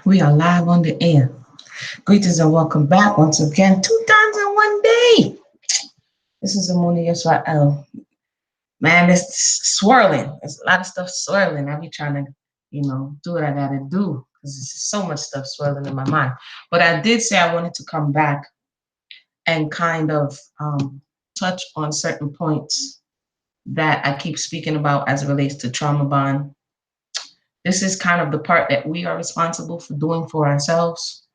We are live on the air. Greetings and welcome back once again, 2 times in one day. This is Amoni Yisrael. Man, it's swirling. There's a lot of stuff swirling. I be trying to, do what I gotta do because there's so much stuff swirling in my mind. But I did say I wanted to come back and kind of touch on certain points that I keep speaking about as it relates to trauma bond. This is kind of the part that we are responsible for doing for ourselves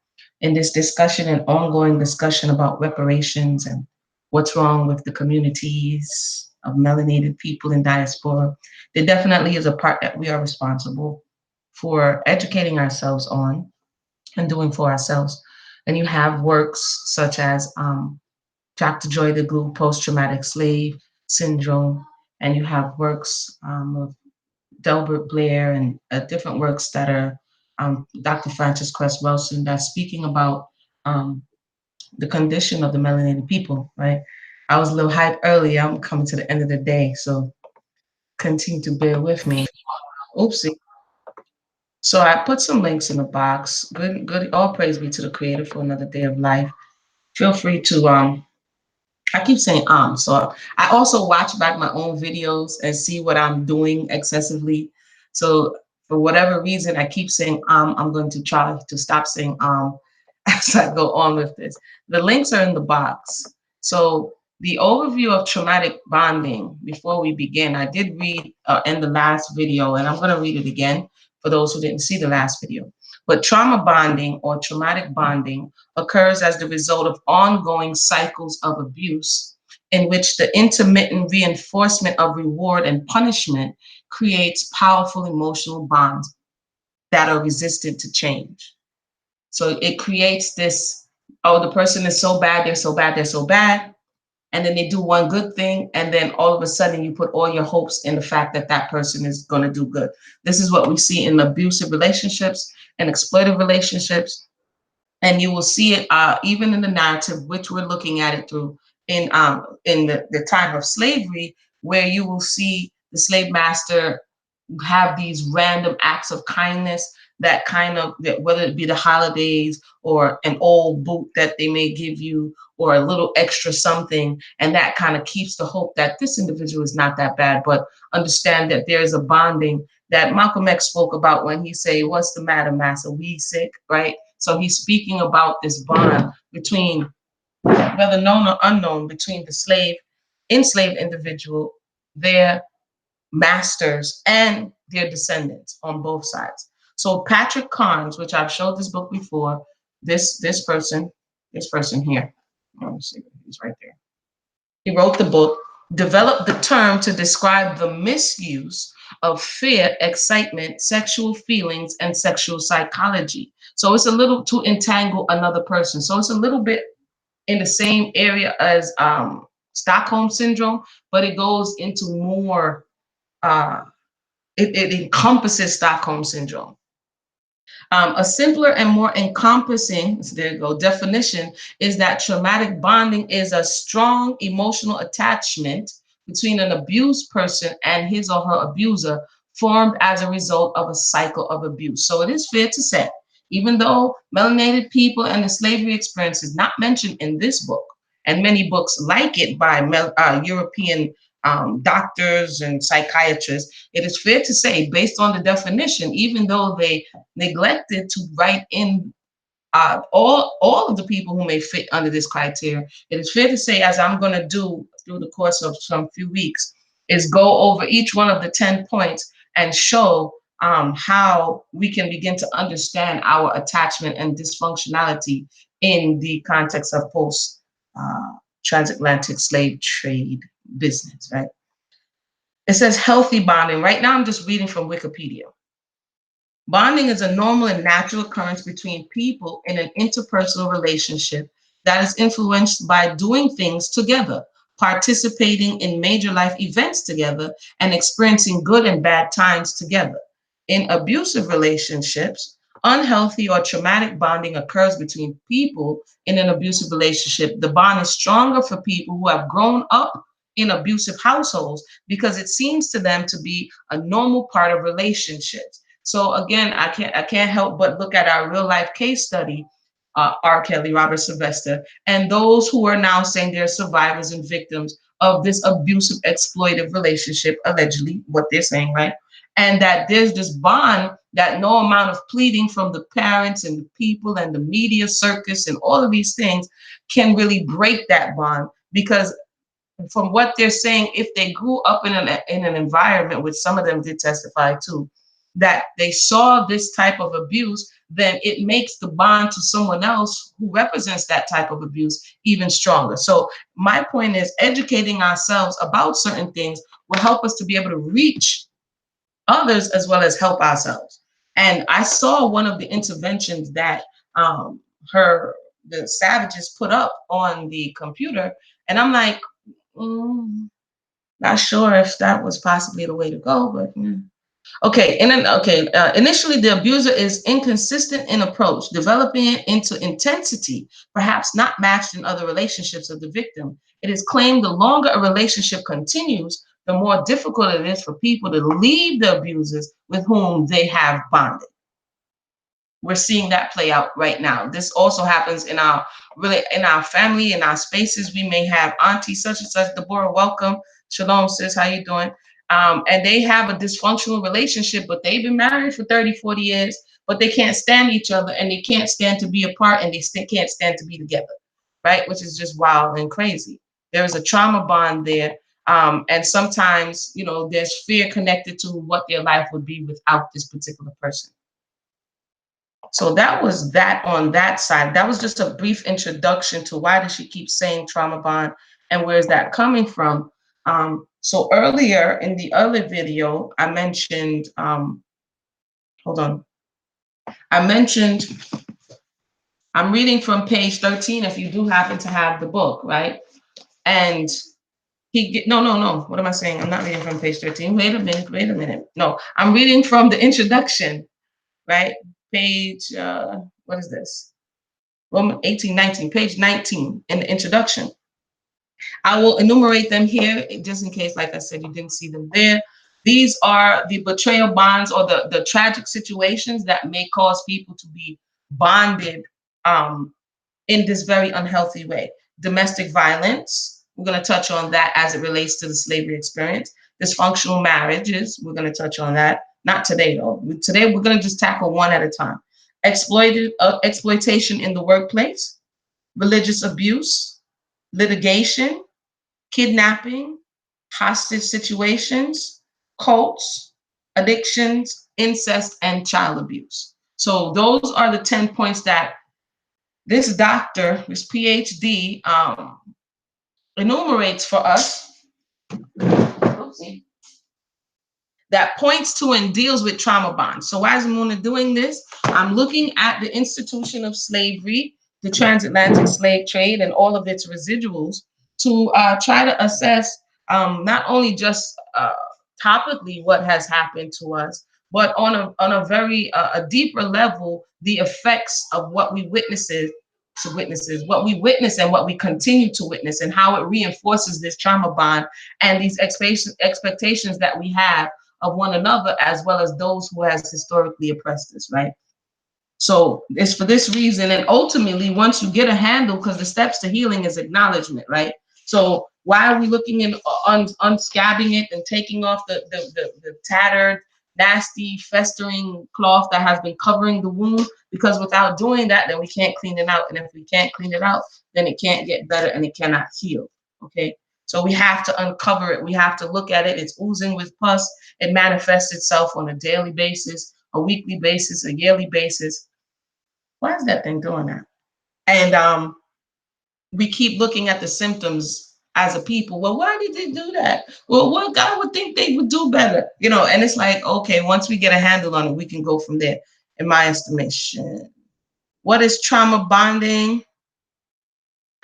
in this discussion and ongoing discussion about reparations and what's wrong with the communities of melanated people in diaspora. There definitely is a part that we are responsible for educating ourselves on and doing for ourselves. And you have works such as Dr. Joy DeGlue, Post-Traumatic Slave Syndrome, and you have works of Delbert Blair and different works that are Dr. Frances Cress Welsing that's speaking about the condition of the melanated people, right? I was a little hyped earlier. I'm coming to the end of the day, so continue to bear with me. Oopsie. So I put some links in the box. Good. All praise be to the Creator for another day of life. Feel free to I keep saying so I also watch back my own videos and see what I'm doing excessively. So for whatever reason, I keep saying I'm going to try to stop saying as I go on with this. The links are in the box. So the overview of traumatic bonding, before we begin, I did read in the last video, and I'm going to read it again for those who didn't see the last video. But trauma bonding or traumatic bonding occurs as the result of ongoing cycles of abuse in which the intermittent reinforcement of reward and punishment creates powerful emotional bonds that are resistant to change. So it creates this, oh, the person is so bad, they're so bad, they're so bad. And then they do one good thing, and then all of a sudden you put all your hopes in the fact that that person is going to do good. This is what we see in abusive relationships and exploitive relationships. And you will see it even in the narrative, which we're looking at it through in the time of slavery, where you will see the slave master have these random acts of kindness that kind of, whether it be the holidays or an old boot that they may give you or a little extra something, and that kind of keeps the hope that this individual is not that bad. But understand that there is a bonding that Malcolm X spoke about when he say, "What's the matter, Master? We sick," right? So he's speaking about this bond between, whether known or unknown, between the enslaved individual, their masters, and their descendants on both sides. So Patrick Carnes, which I've showed this book before, this person here, let me see, he's right there. He wrote the book, developed the term to describe the misuse of fear, excitement, sexual feelings, and sexual psychology. So it's a little to entangle another person. So it's a little bit in the same area as Stockholm syndrome, but it goes into more, it encompasses Stockholm syndrome. A simpler and more encompassing, there you go, definition is that traumatic bonding is a strong emotional attachment between an abused person and his or her abuser, formed as a result of a cycle of abuse. So it is fair to say, even though melanated people and the slavery experience is not mentioned in this book, and many books like it by European doctors and psychiatrists, it is fair to say, based on the definition, even though they neglected to write in all of the people who may fit under this criteria, it is fair to say, as I'm going to do through the course of some few weeks, is go over each one of the 10 points and show how we can begin to understand our attachment and dysfunctionality in the context of post transatlantic slave trade business, right? It says healthy bonding. Right now, I'm just reading from Wikipedia. Bonding is a normal and natural occurrence between people in an interpersonal relationship that is influenced by doing things together, participating in major life events together, and experiencing good and bad times together. In abusive relationships, unhealthy or traumatic bonding occurs between people in an abusive relationship. The bond is stronger for people who have grown up in abusive households because it seems to them to be a normal part of relationships. So again, I can't help but look at our real life case study, R. Kelly, Robert Sylvester, and those who are now saying they're survivors and victims of this abusive, exploitive relationship, allegedly, what they're saying, right? And that there's this bond that no amount of pleading from the parents and the people and the media circus and all of these things can really break that bond, because from what they're saying, if they grew up in an environment, which some of them did testify to, that they saw this type of abuse, then it makes the bond to someone else who represents that type of abuse even stronger. So my point is, educating ourselves about certain things will help us to be able to reach others as well as help ourselves. And I saw one of the interventions that the savages put up on the computer, and I'm like, not sure if that was possibly the way to go, but yeah. Okay, and then initially the abuser is inconsistent in approach, developing it into intensity, perhaps not matched in other relationships of the victim. It is claimed the longer a relationship continues, the more difficult it is for people to leave the abusers with whom they have bonded. We're seeing that play out right now. This also happens in our family, in our spaces. We may have auntie such and such, Deborah, welcome. Shalom, sis, how you doing? And they have a dysfunctional relationship, but they've been married for 30, 40 years, but they can't stand each other, and they can't stand to be apart, and they can't stand to be together, right? Which is just wild and crazy. There is a trauma bond there. And sometimes, there's fear connected to what their life would be without this particular person. So that was that on that side. That was just a brief introduction to why does she keep saying trauma bond and where's that coming from. So earlier in the other video, I mentioned, hold on. I'm reading from page 13 if you do happen to have the book, right? And no. What am I saying? I'm not reading from page 13. Wait a minute. No, I'm reading from the introduction, right? Page, what is this? Roman 18, 19, page 19 in the introduction. I will enumerate them here just in case, like I said, you didn't see them there. These are the betrayal bonds or the tragic situations that may cause people to be bonded in this very unhealthy way. Domestic violence, we're going to touch on that as it relates to the slavery experience. Dysfunctional marriages, we're going to touch on that. Not today, though. Today, we're going to just tackle one at a time. Exploitation in the workplace, religious abuse, litigation, kidnapping, hostage situations, cults, addictions, incest, and child abuse. So those are the 10 points that this doctor, this PhD, enumerates for us. Oopsie. That points to and deals with trauma bonds. So why is Muna doing this? I'm looking at the institution of slavery, the transatlantic slave trade, and all of its residuals to try to assess not only just topically what has happened to us, but on a very a deeper level, the effects of what we witness and what we continue to witness, and how it reinforces this trauma bond and these expectations that we have of one another, as well as those who has historically oppressed us, right? So it's for this reason, and ultimately, once you get a handle, because the steps to healing is acknowledgement, right? So why are we looking in unscabbing it and taking off the tattered, nasty, festering cloth that has been covering the wound? Because without doing that, then we can't clean it out, and if we can't clean it out, then it can't get better and it cannot heal. Okay. So we have to uncover it. We have to look at it. It's oozing with pus. It manifests itself on a daily basis, a weekly basis, a yearly basis. Why is that thing doing that? And we keep looking at the symptoms as a people. Well, why did they do that? Well, what God would think they would do better, and it's like, okay, once we get a handle on it, we can go from there, in my estimation. What is trauma bonding?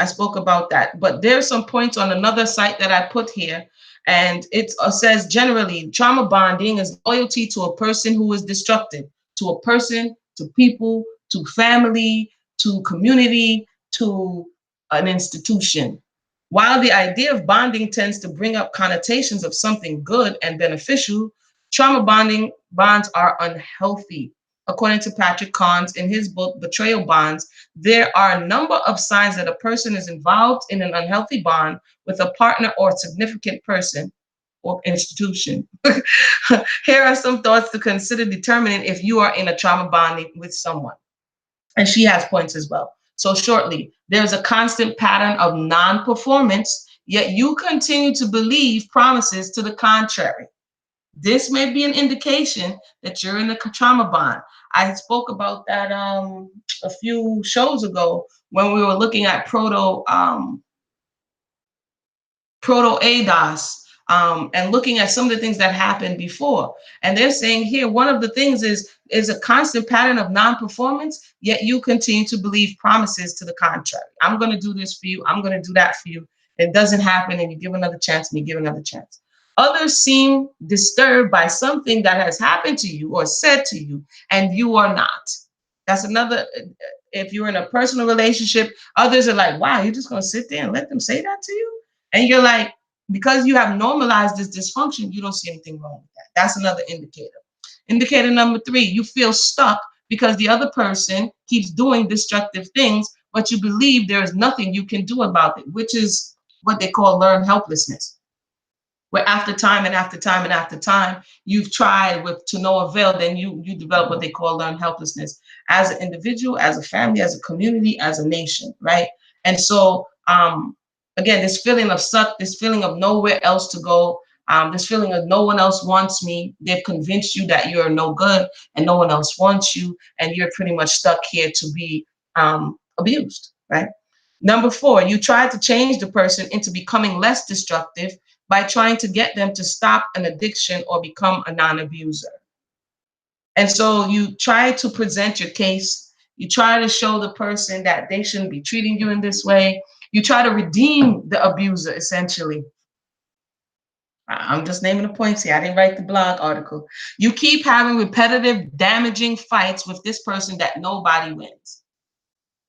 I spoke about that, but there's some points on another site that I put here, and it says generally trauma bonding is loyalty to a person who is destructive, to a person, to people, to family, to community, to an institution. While the idea of bonding tends to bring up connotations of something good and beneficial, Trauma bonds are unhealthy. According to Patrick Carnes in his book, Betrayal Bonds, there are a number of signs that a person is involved in an unhealthy bond with a partner or significant person or institution. Here are some thoughts to consider determining if you are in a trauma bonding with someone. And she has points as well. So shortly, there's a constant pattern of non-performance, yet you continue to believe promises to the contrary. This may be an indication that you're in a trauma bond. I spoke about that a few shows ago when we were looking at proto-ADOS, and looking at some of the things that happened before. And they're saying here, one of the things is a constant pattern of non-performance, yet you continue to believe promises to the contrary. I'm going to do this for you. I'm going to do that for you. It doesn't happen, and you give another chance, and you give another chance. Others seem disturbed by something that has happened to you or said to you, and you are not. That's another. If you're in a personal relationship, others are like, wow, you're just going to sit there and let them say that to you? And you're like, because you have normalized this dysfunction, you don't see anything wrong with that. That's another indicator. Indicator number 3, you feel stuck because the other person keeps doing destructive things, but you believe there is nothing you can do about it, which is what they call learned helplessness. Where after time and after time and after time, you've tried with to no avail, then you develop what they call learned helplessness as an individual, as a family, as a community, as a nation, right? And so, again, this feeling of stuck, this feeling of nowhere else to go, this feeling of no one else wants me. They've convinced you that you're no good and no one else wants you, and you're pretty much stuck here to be abused, right? Number 4, you try to change the person into becoming less destructive by trying to get them to stop an addiction or become a non-abuser. And so you try to present your case. You try to show the person that they shouldn't be treating you in this way. You try to redeem the abuser, essentially. I'm just naming the points here. I didn't write the blog article. You keep having repetitive, damaging fights with this person that nobody wins.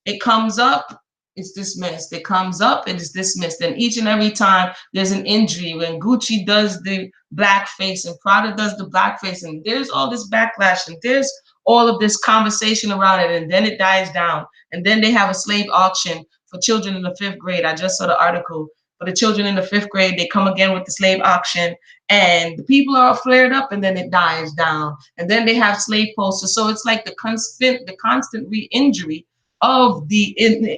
It comes up, it's dismissed. It comes up, it is dismissed. And each and every time there's an injury, when Gucci does the blackface and Prada does the blackface, and there's all this backlash and there's all of this conversation around it, and then it dies down. And then they have a slave auction for children in the 5th grade. I just saw the article. For the children in the 5th grade, they come again with the slave auction, and the people are flared up, and then it dies down. And then they have slave posters. So it's like the constant re-injury of the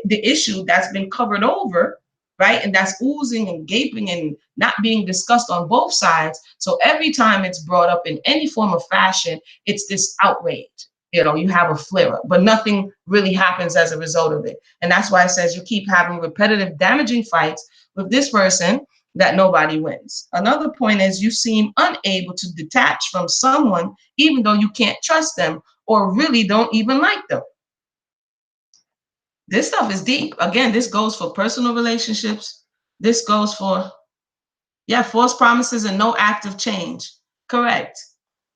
issue that's been covered over, right? And that's oozing and gaping and not being discussed on both sides. So every time it's brought up in any form of fashion, it's this outrage. You have a flare up, but nothing really happens as a result of it. And that's why it says you keep having repetitive, damaging fights with this person that nobody wins. Another point is you seem unable to detach from someone, even though you can't trust them or really don't even like them. This stuff is deep. Again, this goes for personal relationships. This goes for, false promises and no active change. Correct,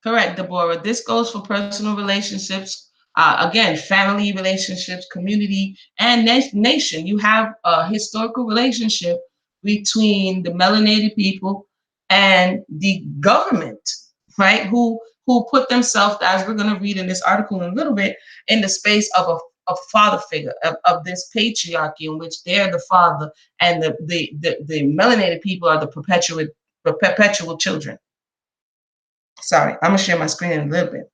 Deborah. This goes for personal relationships. Again, family relationships, community, and nation. You have a historical relationship between the melinated people and the government, right? Who put themselves, as we're going to read in this article in a little bit, in the space of a father figure of this patriarchy in which they're the father and the melanated people are the perpetual children. Sorry, I'm gonna share my screen in a little bit.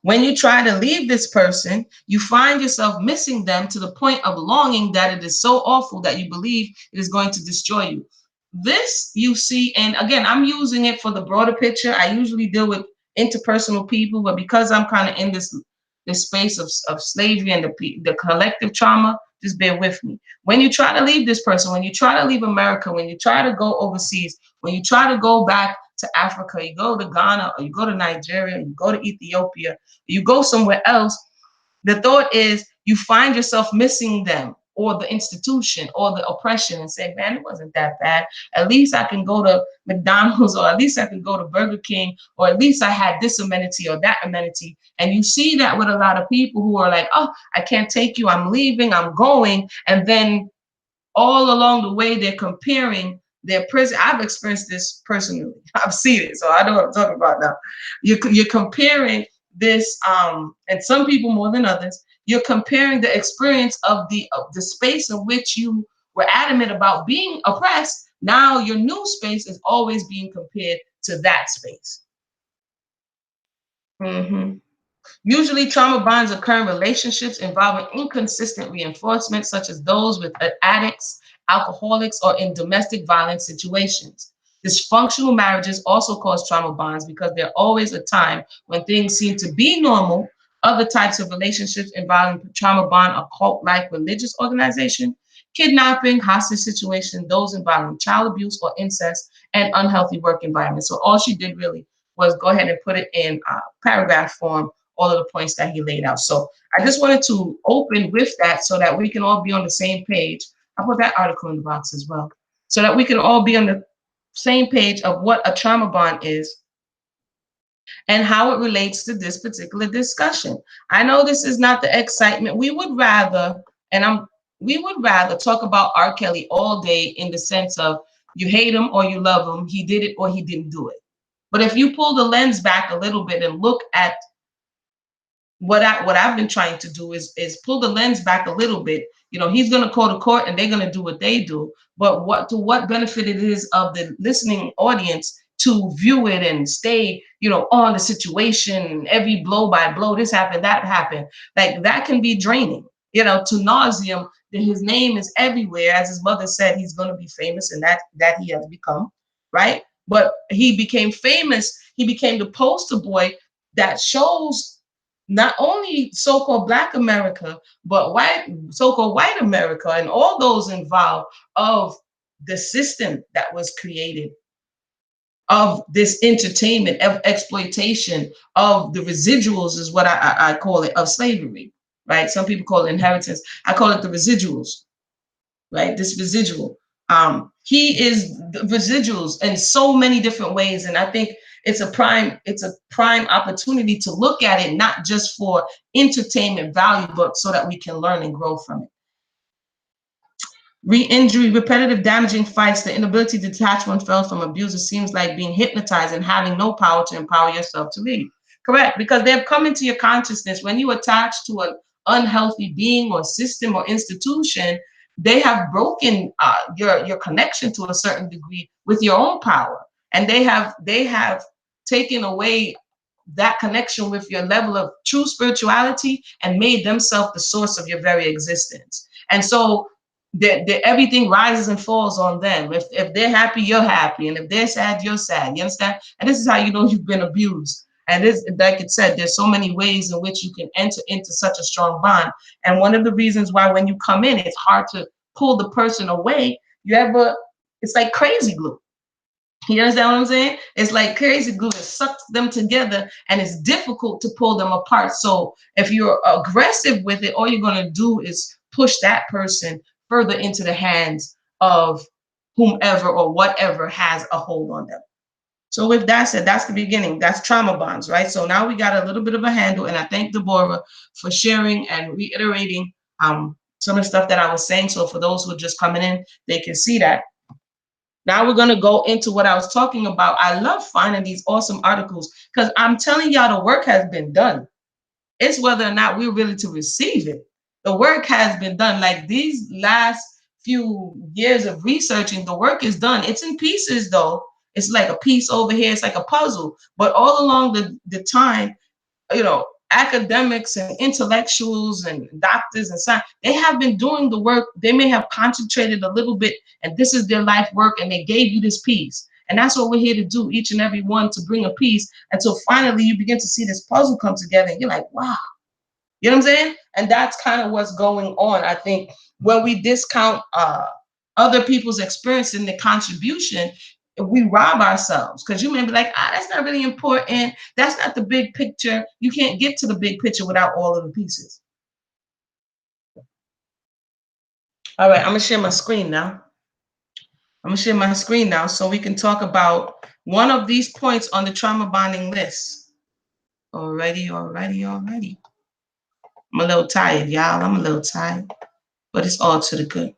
When you try to leave this person, you find yourself missing them to the point of longing that it is so awful that you believe it is going to destroy you. This you see, and again, I'm using it for the broader picture. I usually deal with interpersonal people, but because I'm kind of in this space of slavery and the collective trauma, just bear with me. When you try to leave this person, when you try to leave America, when you try to go overseas, when you try to go back to Africa, you go to Ghana, or you go to Nigeria, you go to Ethiopia, you go somewhere else, the thought is you find yourself missing them or the institution or the oppression and say, man, it wasn't that bad. At least I can go to McDonald's, or at least I can go to Burger King, or at least I had this amenity or that amenity. And you see that with a lot of people who are like, oh, I can't take you. I'm leaving. I'm going. And then all along the way, they're comparing their prison. I've experienced this personally. I've seen it, so I know what I'm talking about now. You're comparing this, and some people more than others. You're comparing the experience of the space in which you were adamant about being oppressed. Now your new space is always being compared to that space. Mm-hmm. Usually, trauma bonds occur in relationships involving inconsistent reinforcement, such as those with addicts, alcoholics, or in domestic violence situations. Dysfunctional marriages also cause trauma bonds because there's always a time when things seem to be normal. Other types of relationships involving trauma bond are cult-like religious organization, kidnapping, hostage situation, those involving child abuse or incest, and unhealthy work environment. So all she did really was go ahead and put it in paragraph form, all of the points that he laid out. So I just wanted to open with that so that we can all be on the same page. I put that article in the box as well, so that we can all be on the same page of what a trauma bond is and how it relates to this particular discussion. I know this is not the excitement. We would rather, we would rather talk about R. Kelly all day in the sense of you hate him or you love him, he did it or he didn't do it. But if you pull the lens back a little bit and look at what I've been trying to do is pull the lens back a little bit. You know, he's going to go to court and they're going to do what they do. But what benefit it is of the listening audience to view it and stay, on the situation, every blow by blow, this happened, that happened. Like that can be draining, to nauseum. That his name is everywhere. As his mother said, he's going to be famous, and that he has become, right? But he became famous. He became the poster boy that shows not only so-called Black America, but so-called white America, and all those involved of the system that was created, of this entertainment, of exploitation, of the residuals is what I call it, of slavery, right? Some people call it inheritance. I call it the residuals, right? This residual. He is the residuals in so many different ways. And I think it's a prime opportunity to look at it, not just for entertainment value, but so that we can learn and grow from it. Re-injury, repetitive damaging fights, the inability to detach oneself from abusers seems like being hypnotized and having no power to empower yourself to leave. Correct, because they've come into your consciousness. When you attach to an unhealthy being or system or institution, they have broken your connection to a certain degree with your own power, and they have taken away that connection with your level of true spirituality and made themselves the source of your very existence. And so everything rises and falls on them. If they're happy, you're happy, and if they're sad, you're sad. You understand? And this is how you know you've been abused. And this, like it said, there's so many ways in which you can enter into such a strong bond. And one of the reasons why when you come in, it's hard to pull the person away. It's like crazy glue. You understand what I'm saying? It's like crazy glue. It sucks them together, and it's difficult to pull them apart. So if you're aggressive with it, all you're going to do is push that person further into the hands of whomever or whatever has a hold on them. So with that said, that's the beginning. That's trauma bonds, right? So now we got a little bit of a handle, and I thank Deborah for sharing and reiterating some of the stuff that I was saying. So for those who are just coming in, they can see that. Now we're going to go into what I was talking about. I love finding these awesome articles because I'm telling y'all the work has been done. It's whether or not we're willing to receive it. The work has been done. Like these last few years of researching, the work is done. It's in pieces though. It's like a piece over here. It's like a puzzle. But all along the time, academics and intellectuals and doctors and science, they have been doing the work. They may have concentrated a little bit, and this is their life work, and they gave you this piece. And that's what we're here to do, each and every one, to bring a piece until finally you begin to see this puzzle come together, and you're like, wow. You know what I'm saying? And that's kind of what's going on. I think when we discount other people's experience in the contribution, we rob ourselves, because you may be like, that's not really important. That's not the big picture. You can't get to the big picture without all of the pieces. All right, I'm going to share my screen now. So we can talk about one of these points on the trauma bonding list. Alrighty. I'm a little tired, y'all. I'm a little tired, but it's all to the good.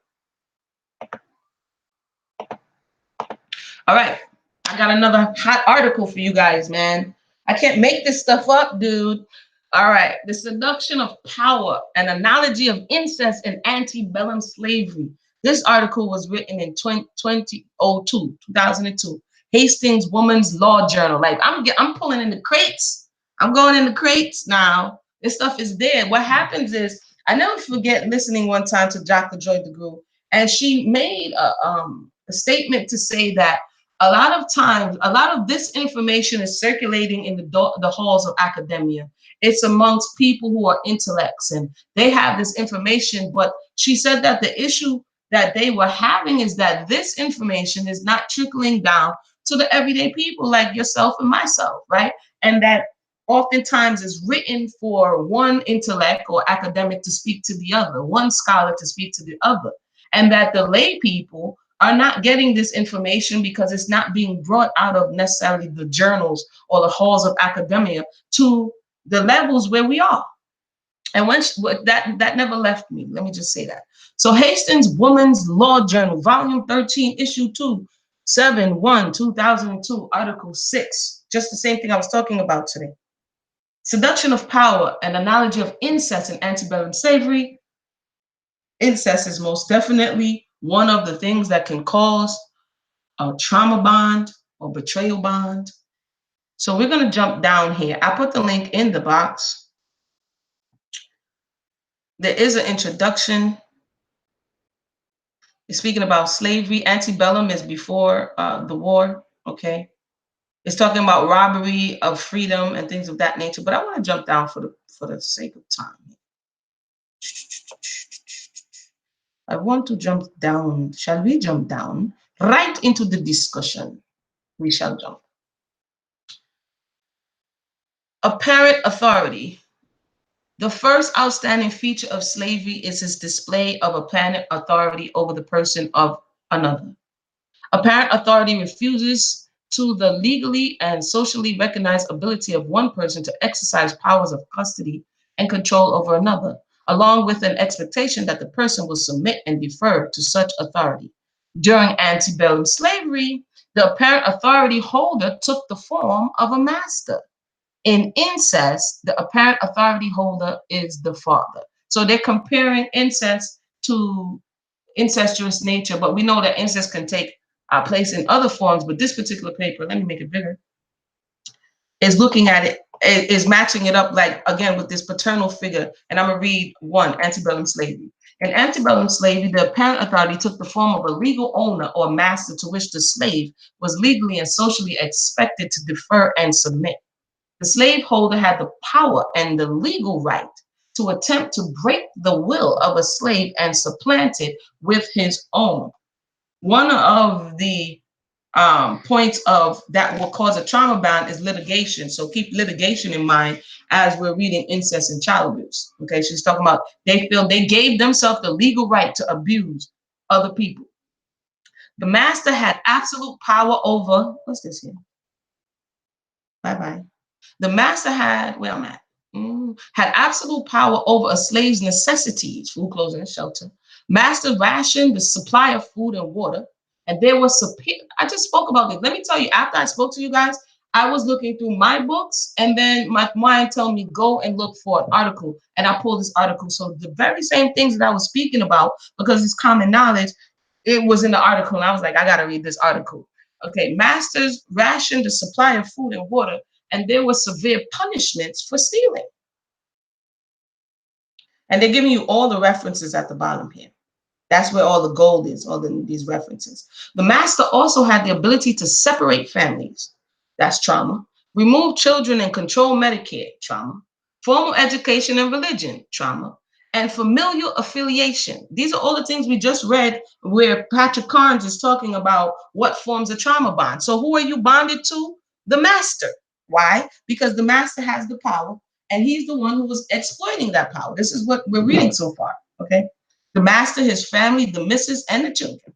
All right. I got another hot article for you guys, man. I can't make this stuff up, dude. All right. The seduction of power, an analogy of incest and antebellum slavery. This article was written in 2002. Hastings Woman's Law Journal. Like I'm pulling in the crates. I'm going in the crates now. This stuff is there. What happens is I never forget listening one time to Dr. Joy DeGruy, and she made a statement to say that a lot of times, a lot of this information is circulating in the halls of academia. It's amongst people who are intellects and they have this information. But she said that the issue that they were having is that this information is not trickling down to the everyday people like yourself and myself, right? And that oftentimes is written for one intellect or academic to speak to the other, one scholar to speak to the other, and that the lay people are not getting this information because it's not being brought out of necessarily the journals or the halls of academia to the levels where we are. And that never left me. Let me just say that. So Hastings Woman's Law Journal, Volume 13, Issue 2, 7/1/2002, Article 6. Just the same thing I was talking about today. Seduction of power, an analogy of incest and antebellum slavery. Incest is most definitely one of the things that can cause a trauma bond or betrayal bond. So we're going to jump down here. I put the link in the box. There is an introduction. It's speaking about slavery. Antebellum is before the war, okay? It's talking about robbery of freedom and things of that nature. But I want to jump down for the sake of time. I want to jump down. Shall we jump down right into the discussion? We shall jump. Apparent authority. The first outstanding feature of slavery is its display of apparent authority over the person of another. Apparent authority refuses to the legally and socially recognized ability of one person to exercise powers of custody and control over another, along with an expectation that the person will submit and defer to such authority. During antebellum slavery, the apparent authority holder took the form of a master. In incest, the apparent authority holder is the father. So they're comparing incest to incestuous nature, but we know that incest can take place in other forms. But this particular paper, let me make it bigger, is looking at it, is matching it up, like, again, with this paternal figure. And I'm going to read one, antebellum slavery. In antebellum slavery, the apparent authority took the form of a legal owner or master to which the slave was legally and socially expected to defer and submit. The slaveholder had the power and the legal right to attempt to break the will of a slave and supplant it with his own. One of the points of that will cause a trauma bond is litigation. So keep litigation in mind as we're reading incest and child abuse. Okay, she's talking about they feel they gave themselves the legal right to abuse other people. The master had absolute power over, what's this here? Bye-bye. The master had, where I'm at, had absolute power over a slave's necessities, food, clothing, and shelter. Master rationed the supply of food and water, and there was superior. I just spoke about this. Let me tell you, after I spoke to you guys, I was looking through my books, and then my mind told me, go and look for an article, and I pulled this article. So the very same things that I was speaking about, because it's common knowledge, it was in the article, and I was like, I got to read this article. Okay, masters rationed the supply of food and water, and there were severe punishments for stealing. And they're giving you all the references at the bottom here. That's where all the gold is, these references. The master also had the ability to separate families. That's trauma. Remove children and control Medicare, trauma. Formal education and religion, trauma. And familial affiliation. These are all the things we just read where Patrick Carnes is talking about what forms a trauma bond. So who are you bonded to? The master. Why? Because the master has the power and he's the one who was exploiting that power. This is what we're reading so far, okay? The master, his family, the missus, and the children.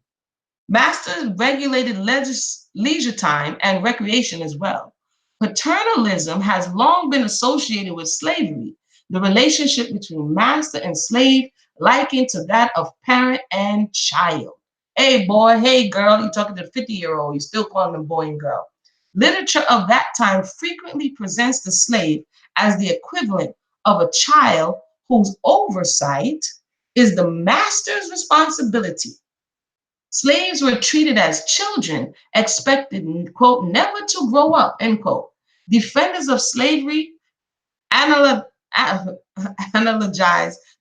Masters regulated leisure time and recreation as well. Paternalism has long been associated with slavery, the relationship between master and slave likened to that of parent and child. Hey boy, hey girl. You're talking to a 50-year-old. You're still calling them boy and girl. Literature of that time frequently presents the slave as the equivalent of a child whose oversight is the master's responsibility. Slaves were treated as children, expected, quote, never to grow up, end quote. Defenders of slavery analogize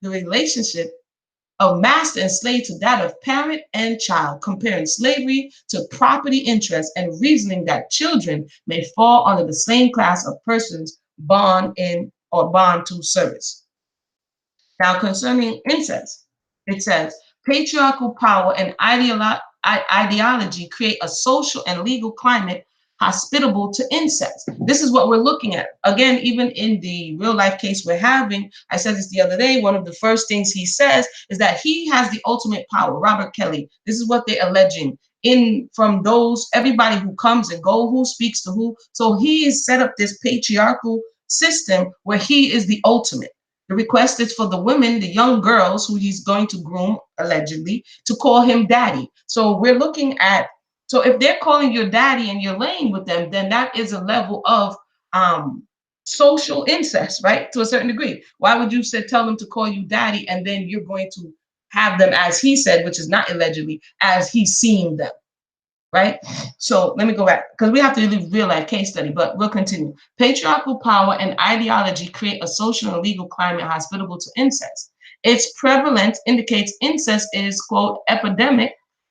the relationship of master and slave to that of parent and child, comparing slavery to property interest and reasoning that children may fall under the same class of persons bond in or bond to service. Now, concerning incest, it says patriarchal power and ideology create a social and legal climate hospitable to incest. This is what we're looking at. Again, even in the real life case we're having, I said this the other day, one of the first things he says is that he has the ultimate power, Robert Kelly. This is what they're alleging in from those, everybody who comes and go, who speaks to who. So he has set up this patriarchal system where he is the ultimate. The request is for the women, the young girls who he's going to groom, allegedly, to call him daddy. So we're looking at, so if they're calling your daddy and you're laying with them, then that is a level of social incest, right? To a certain degree. Why would you say, tell them to call you daddy and then you're going to have them, as he said, which is not allegedly, as he's seeing them? Right? So let me go back because we have to do real life case study, but we'll continue. Patriarchal power and ideology create a social and legal climate hospitable to incest. Its prevalence indicates incest is, quote,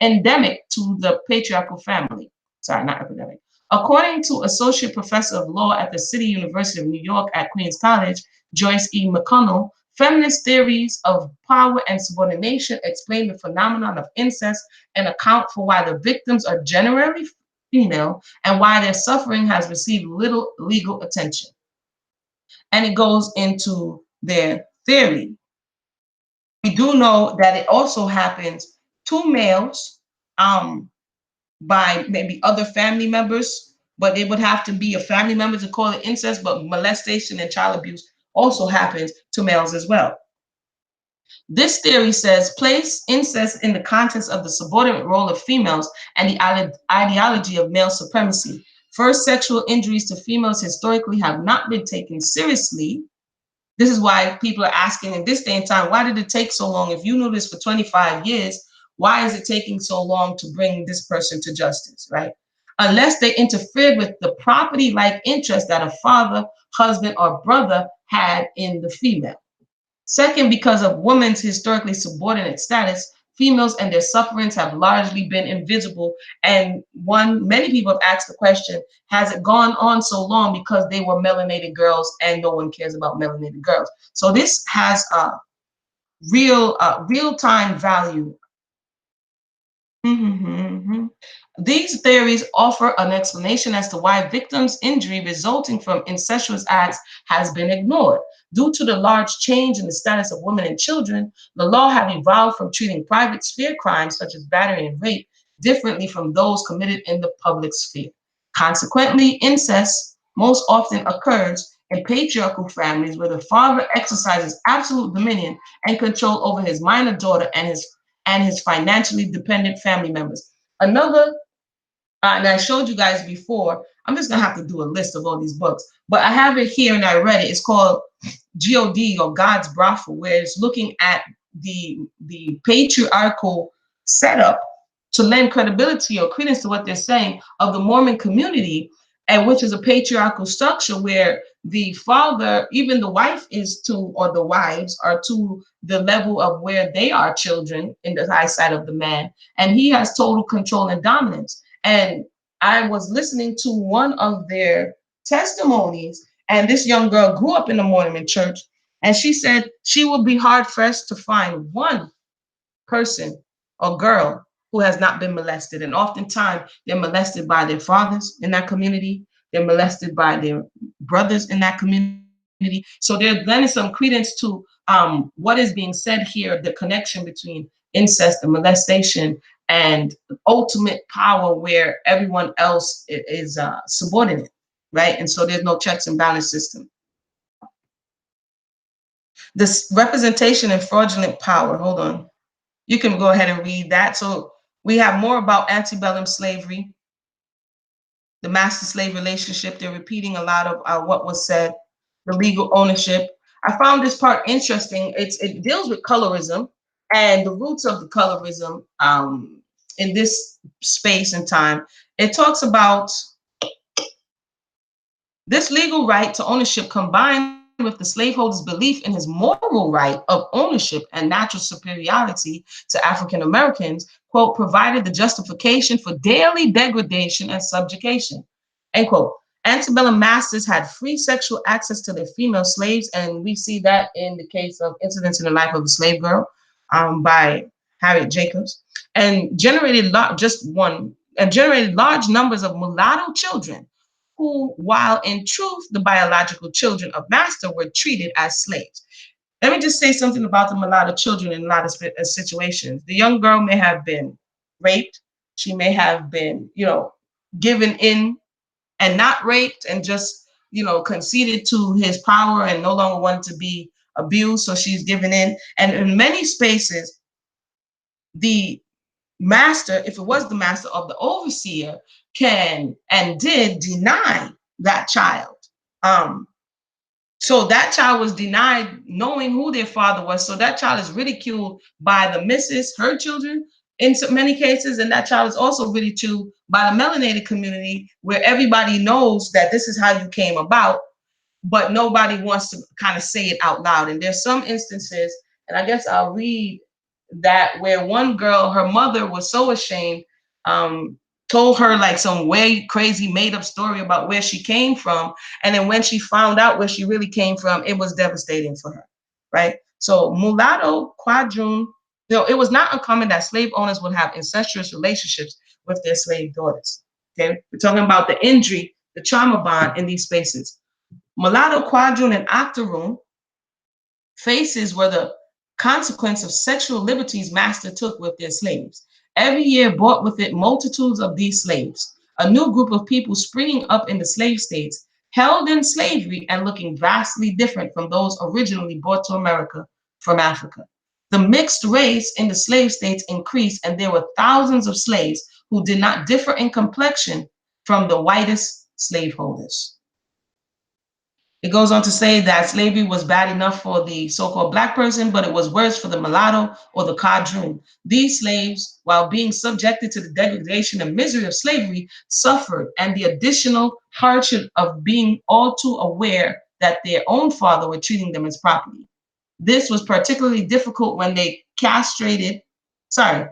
endemic to the patriarchal family. Sorry, not epidemic. According to Associate Professor of Law at the City University of New York at Queens College, Joyce E. McConnell, feminist theories of power and subordination explain the phenomenon of incest and account for why the victims are generally female and why their suffering has received little legal attention. And it goes into their theory. We do know that it also happens to males by maybe other family members, but it would have to be a family member to call it incest, but molestation and child abuse also happens to males as well. This theory says place incest in the context of the subordinate role of females and the ideology of male supremacy. First, sexual injuries to females historically have not been taken seriously. This is why people are asking in this day and time, why did it take so long? If you knew this for 25 years, why is it taking so long to bring this person to justice, right? Unless they interfered with the property-like interest that a father, husband, or brother had in the female. Second, because of women's historically subordinate status, females and their sufferings have largely been invisible. And many people have asked the question, has it gone on so long because they were melanated girls and no one cares about melanated girls? So this has a real-time value. These theories offer an explanation as to why victims' injury resulting from incestuous acts has been ignored. Due to the large change in the status of women and children, the law have evolved from treating private sphere crimes such as battery and rape differently from those committed in the public sphere. Consequently, incest most often occurs in patriarchal families where the father exercises absolute dominion and control over his minor daughter and his financially dependent family members. Another, and I showed you guys before, I'm just gonna have to do a list of all these books, but I have it here and I read it. It's called God or God's Brothel, where it's looking at the patriarchal setup to lend credibility or credence to what they're saying of the Mormon community, and which is a patriarchal structure where the father, even the wife is to, or the wives are to the level of where they are children in the eyesight of the man, and he has total control and dominance. And I was listening to one of their testimonies, and this young girl grew up in the Mormon church, and she said she will be hard pressed to find one person or girl who has not been molested. And oftentimes they're molested by their fathers in that community. They're molested by their brothers in that community. So they're lending some credence to what is being said here, the connection between incest and molestation and ultimate power where everyone else is subordinate, right? And so there's no checks and balance system. This representation and fraudulent power, hold on. You can go ahead and read that. So We have more about antebellum slavery, the master-slave relationship. They're repeating a lot of what was said, the legal ownership. I found this part interesting. It deals with colorism and the roots of the colorism in this space and time. It talks about this legal right to ownership combined with the slaveholder's belief in his moral right of ownership and natural superiority to African Americans, quote, provided the justification for daily degradation and subjugation, end quote. Antebellum masters had free sexual access to their female slaves, and we see that in the case of Incidents in the Life of a Slave Girl by Harriet Jacobs, and generated large numbers of mulatto children who, while in truth the biological children of master, were treated as slaves. Let me just say something about the mulatto children in a lot of situations. The young girl may have been raped. She may have been, given in and not raped and just, conceded to his power and no longer wanted to be abused. So she's given in. And in many spaces, the master, if it was the master of the overseer, can and did deny that child. So that child was denied knowing who their father was. So that child is ridiculed by the missus, her children, in so many cases, and that child is also ridiculed by the melinated community, where everybody knows that this is how you came about, but nobody wants to kind of say it out loud. And there's some instances, and I guess I'll read that, where one girl, her mother was so ashamed, told her like some way crazy made up story about where she came from. And then when she found out where she really came from, it was devastating for her, right? So mulatto, quadroon, it was not uncommon that slave owners would have incestuous relationships with their slave daughters. Okay, we're talking about the injury, the trauma bond in these spaces. Mulatto, quadroon, and octoroon faces were the consequence of sexual liberties master took with their slaves. Every year brought with it multitudes of these slaves, a new group of people springing up in the slave states, held in slavery and looking vastly different from those originally brought to America from Africa. The mixed race in the slave states increased, and there were thousands of slaves who did not differ in complexion from the whitest slaveholders. It goes on to say that slavery was bad enough for the so-called black person, but it was worse for the mulatto or the quadroon. These slaves, while being subjected to the degradation and misery of slavery, suffered, and the additional hardship of being all too aware that their own father were treating them as property. This was particularly difficult when they castrated, sorry,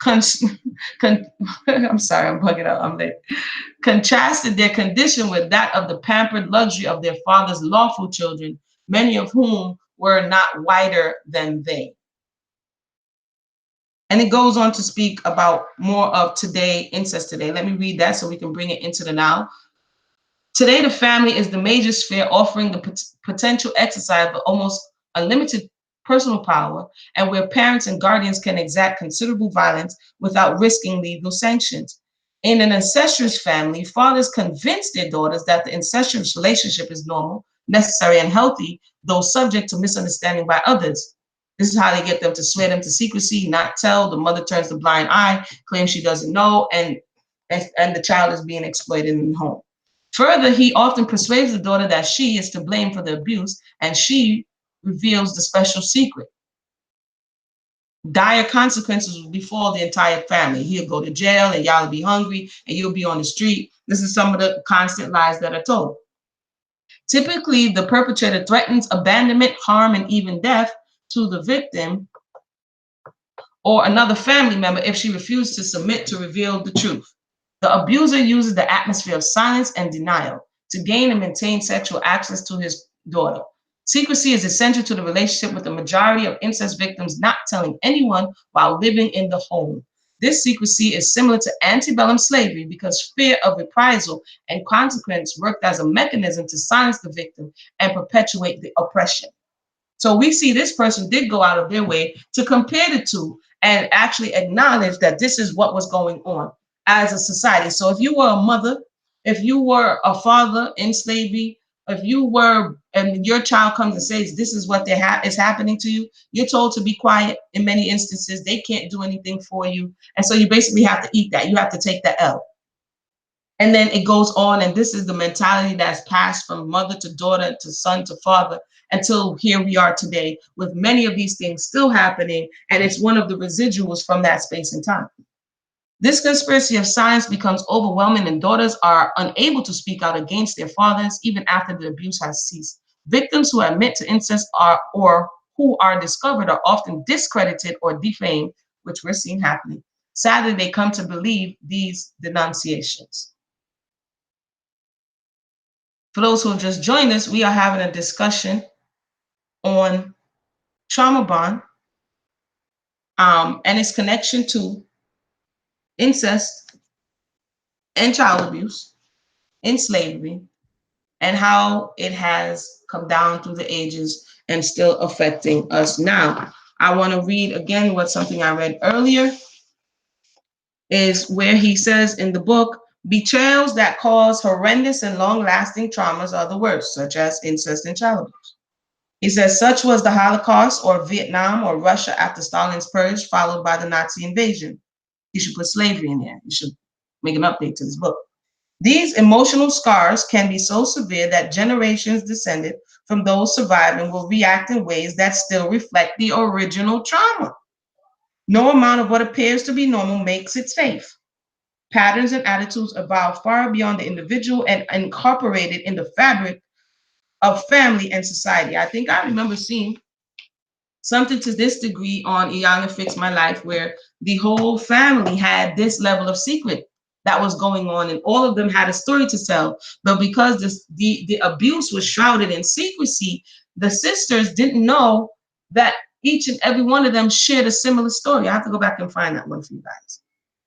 I'm sorry, I'm bugging out, I'm late. Contrasted their condition with that of the pampered luxury of their father's lawful children, many of whom were not whiter than they. And it goes on to speak about more of today, incest today. Let me read that so we can bring it into the now. Today, the family is the major sphere offering the potential exercise of almost unlimited personal power, and where parents and guardians can exact considerable violence without risking legal sanctions. In an incestuous family, fathers convince their daughters that the incestuous relationship is normal, necessary, and healthy, though subject to misunderstanding by others. This is how they get them to swear them to secrecy, not tell. The mother turns the blind eye, claims she doesn't know, and the child is being exploited in the home. Further, he often persuades the daughter that she is to blame for the abuse, and she reveals the special secret. Dire consequences will befall the entire family. He'll go to jail, and y'all will be hungry, and you'll be on the street. This is some of the constant lies that are told. Typically, the perpetrator threatens abandonment, harm, and even death to the victim or another family member if she refuses to submit to reveal the truth. The abuser uses the atmosphere of silence and denial to gain and maintain sexual access to his daughter. Secrecy is essential to the relationship, with the majority of incest victims not telling anyone while living in the home. This secrecy is similar to antebellum slavery because fear of reprisal and consequence worked as a mechanism to silence the victim and perpetuate the oppression. So we see this person did go out of their way to compare the two and actually acknowledge that this is what was going on as a society. So if you were a mother, if you were a father in slavery, if you were, and your child comes and says, this is what is happening to you, you're told to be quiet. In many instances, they can't do anything for you. And so you basically have to eat that. You have to take the L. And then it goes on, and this is the mentality that's passed from mother to daughter to son to father until here we are today, with many of these things still happening, and it's one of the residuals from that space and time. This conspiracy of silence becomes overwhelming, and daughters are unable to speak out against their fathers even after the abuse has ceased. Victims who admit to incest or who are discovered are often discredited or defamed, which we're seeing happening. Sadly, they come to believe these denunciations. For those who have just joined us, we are having a discussion on trauma bond and its connection to incest and child abuse in slavery, and how it has come down through the ages and still affecting us now. I want to read again what something I read earlier is where he says in the book, betrayals that cause horrendous and long-lasting traumas are the worst, such as incest and child abuse. He says, such was the Holocaust or Vietnam or Russia after Stalin's purge, followed by the Nazi invasion. You should put slavery in there. You should make an update to this book. These emotional scars can be so severe that generations descended from those surviving will react in ways that still reflect the original trauma. No amount of what appears to be normal makes it safe. Patterns and attitudes evolve far beyond the individual and incorporated in the fabric of family and society. I think I remember seeing something to this degree on Iyanla Fix My Life, where the whole family had this level of secret that was going on, and all of them had a story to tell. But because the abuse was shrouded in secrecy, the sisters didn't know that each and every one of them shared a similar story. I have to go back and find that one for you guys.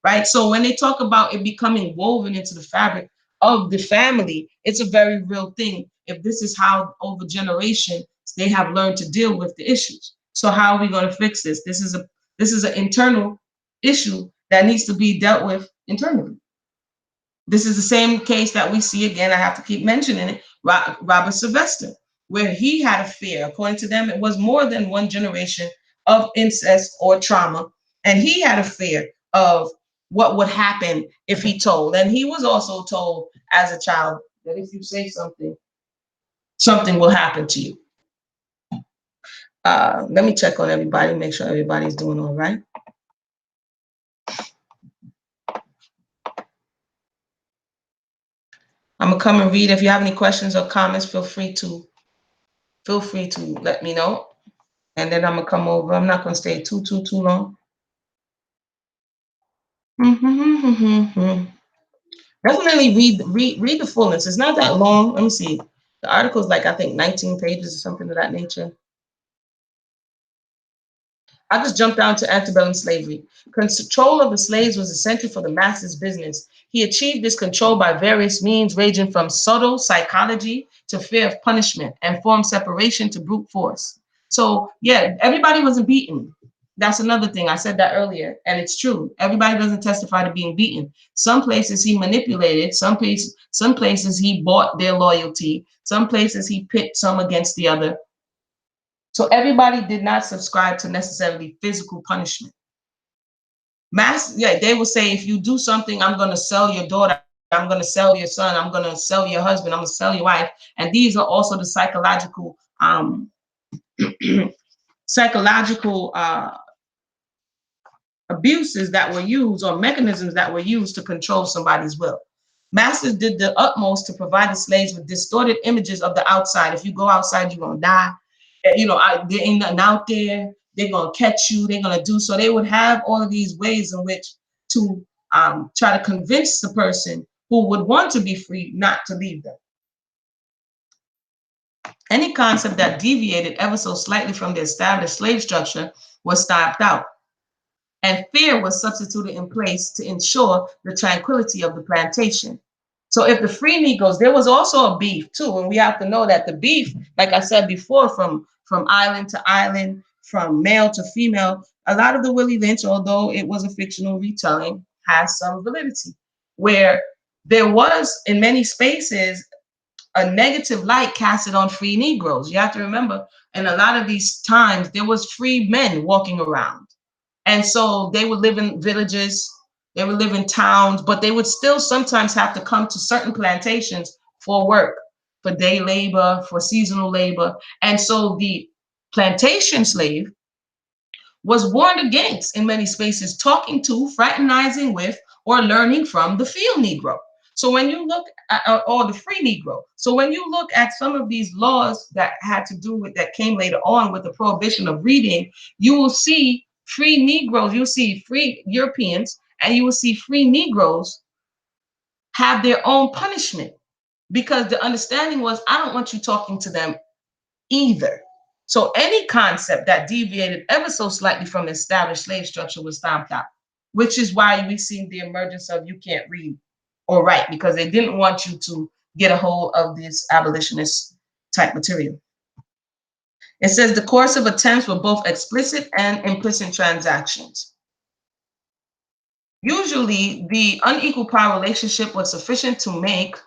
Right? So when they talk about it becoming woven into the fabric of the family, it's a very real thing. If this is how over generations they have learned to deal with the issues. So how are we going to fix this? This is an internal issue that needs to be dealt with internally. This is the same case that we see again. I have to keep mentioning it. Robert Sylvester, where he had a fear. According to them, it was more than one generation of incest or trauma, and he had a fear of what would happen if he told. And he was also told as a child that if you say something, something will happen to you. Let me check on everybody, make sure everybody's doing all right. I'm gonna come and read. If you have any questions or comments, feel free to let me know. And then I'm gonna come over. I'm not gonna stay too long. Definitely read the fullness. It's not that long. Let me see. The article is like, I think 19 pages or something of that nature. I just jumped down to antebellum slavery. Control of the slaves was essential for the master's business. He achieved this control by various means, ranging from subtle psychology to fear of punishment and formed separation to brute force. So yeah, everybody wasn't beaten. That's another thing. I said that earlier, and it's true. Everybody doesn't testify to being beaten. Some places he manipulated. Some places he bought their loyalty. Some places he pit some against the other. So everybody did not subscribe to necessarily physical punishment. They will say, if you do something, I'm going to sell your daughter, I'm going to sell your son, I'm going to sell your husband, I'm going to sell your wife. And these are also the psychological abuses that were used, or mechanisms that were used to control somebody's will. Masters did the utmost to provide the slaves with distorted images of the outside. If you go outside, you're going to die. There ain't nothing out there. They're going to catch you. They're going to do so. They would have all of these ways in which to try to convince the person who would want to be free not to leave them. Any concept that deviated ever so slightly from the established slave structure was stomped out, and fear was substituted in place to ensure the tranquility of the plantation. So if the free Negroes, there was also a beef too, and we have to know that the beef, like I said before, from island to island, from male to female, a lot of the Willie Lynch, although it was a fictional retelling, has some validity, where there was in many spaces a negative light casted on free Negroes. You have to remember, in a lot of these times, there was free men walking around. And so they would live in villages, they would live in towns, but they would still sometimes have to come to certain plantations for work, for day labor, for seasonal labor. And so the plantation slave was warned against in many spaces talking to, fraternizing with, or learning from the field Negro. So when you look at, or the free Negro. So when you look at some of these laws that had to do with, that came later on with the prohibition of reading, you will see free Negroes, you'll see free Europeans, and you will see free Negroes have their own punishment, because the understanding was, I don't want you talking to them either. So any concept that deviated ever so slightly from the established slave structure was stomped out, which is why we see the emergence of you can't read or write, because they didn't want you to get a hold of this abolitionist type material. It says the course of attempts were both explicit and implicit transactions. Usually, the unequal power relationship was sufficient to make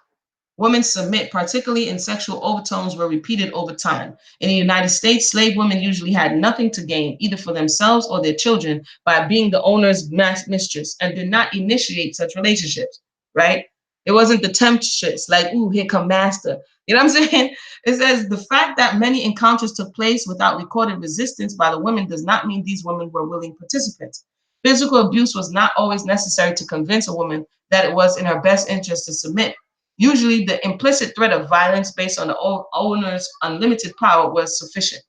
women submit, particularly in sexual overtones, were repeated over time. In the United States, slave women usually had nothing to gain, either for themselves or their children, by being the owner's mistress, and did not initiate such relationships, right? It wasn't the temptress, like, ooh, here come master. You know what I'm saying? It says the fact that many encounters took place without recorded resistance by the women does not mean these women were willing participants. Physical abuse was not always necessary to convince a woman that it was in her best interest to submit. Usually, the implicit threat of violence based on the owner's unlimited power was sufficient.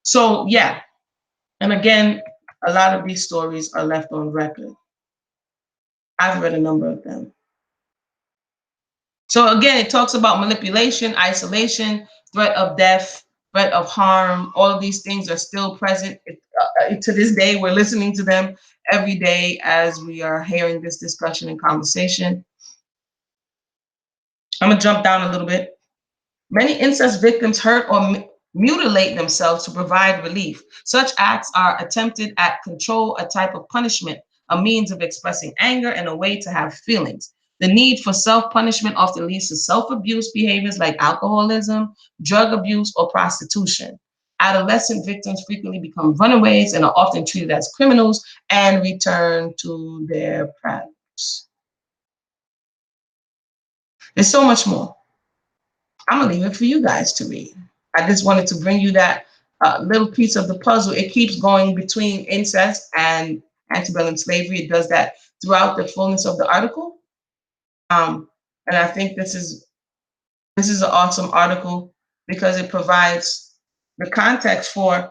So, yeah. And again, a lot of these stories are left on record. I've read a number of them. So, again, it talks about manipulation, isolation, threat of death, threat of harm. All of these things are still present. To this day, we're listening to them every day as we are hearing this discussion and conversation. I'm going to jump down a little bit. Many incest victims hurt or mutilate themselves to provide relief. Such acts are attempted at control, a type of punishment, a means of expressing anger, and a way to have feelings. The need for self-punishment often leads to self-abuse behaviors like alcoholism, drug abuse, or prostitution. Adolescent victims frequently become runaways and are often treated as criminals and return to their parents. There's so much more. I'm gonna leave it for you guys to read. I just wanted to bring you that little piece of the puzzle. It keeps going between incest and antebellum slavery. It does that throughout the fullness of the article. And I think this is an awesome article because it provides the context for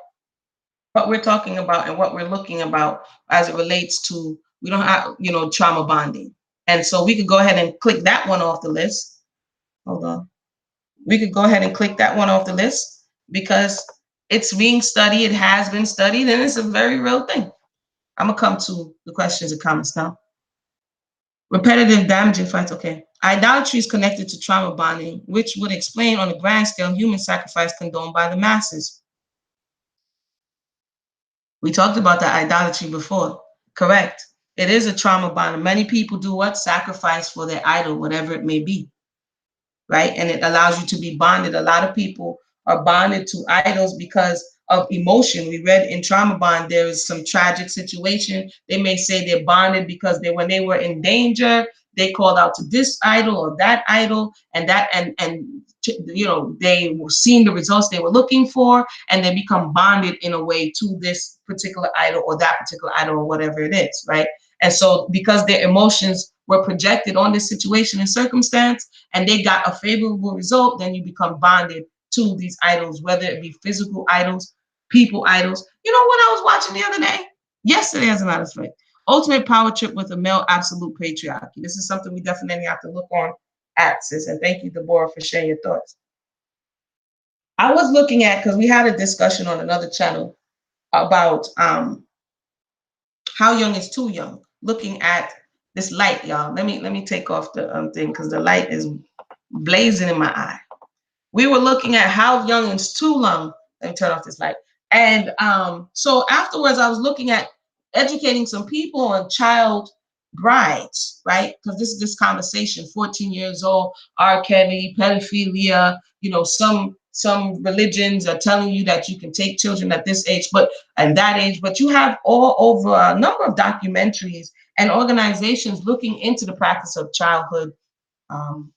what we're talking about and what we're looking about as it relates to, we don't have, trauma bonding. And so we could go ahead and click that one off the list. Hold on. We could go ahead and click that one off the list because it's being studied, it has been studied, and it's a very real thing. I'm gonna come to the questions and comments now. Repetitive damaging fights, okay. Idolatry is connected to trauma bonding, which would explain on a grand scale human sacrifice condoned by the masses. We talked about that idolatry before, correct. It is a trauma bond. Many people do what? Sacrifice for their idol, whatever it may be. Right? And it allows you to be bonded. A lot of people are bonded to idols because of emotion. We read in Trauma Bond, there is some tragic situation. They may say they're bonded because when they were in danger, they called out to this idol or that idol, and they were seeing the results they were looking for, and they become bonded in a way to this particular idol or that particular idol or whatever it is, right? And so because their emotions were projected on this situation and circumstance, and they got a favorable result, then you become bonded to these idols, whether it be physical idols, people idols. You know what I was watching the other day? Yesterday, as a matter of fact. Ultimate power trip with a male absolute patriarchy. This is something we definitely have to look on at, sis. And thank you, Deborah, for sharing your thoughts. I was looking at, because we had a discussion on another channel about how young is too young. Looking at this light, y'all. Let me take off the thing because the light is blazing in my eye. We were looking at how young is too young. Let me turn off this light. And so afterwards, I was looking at educating some people on child brides, right? Because this conversation, 14 years old, R. Kelly, pedophilia, some religions are telling you that you can take children at this age, but and that age, but you have all over a number of documentaries and organizations looking into the practice of childhood um,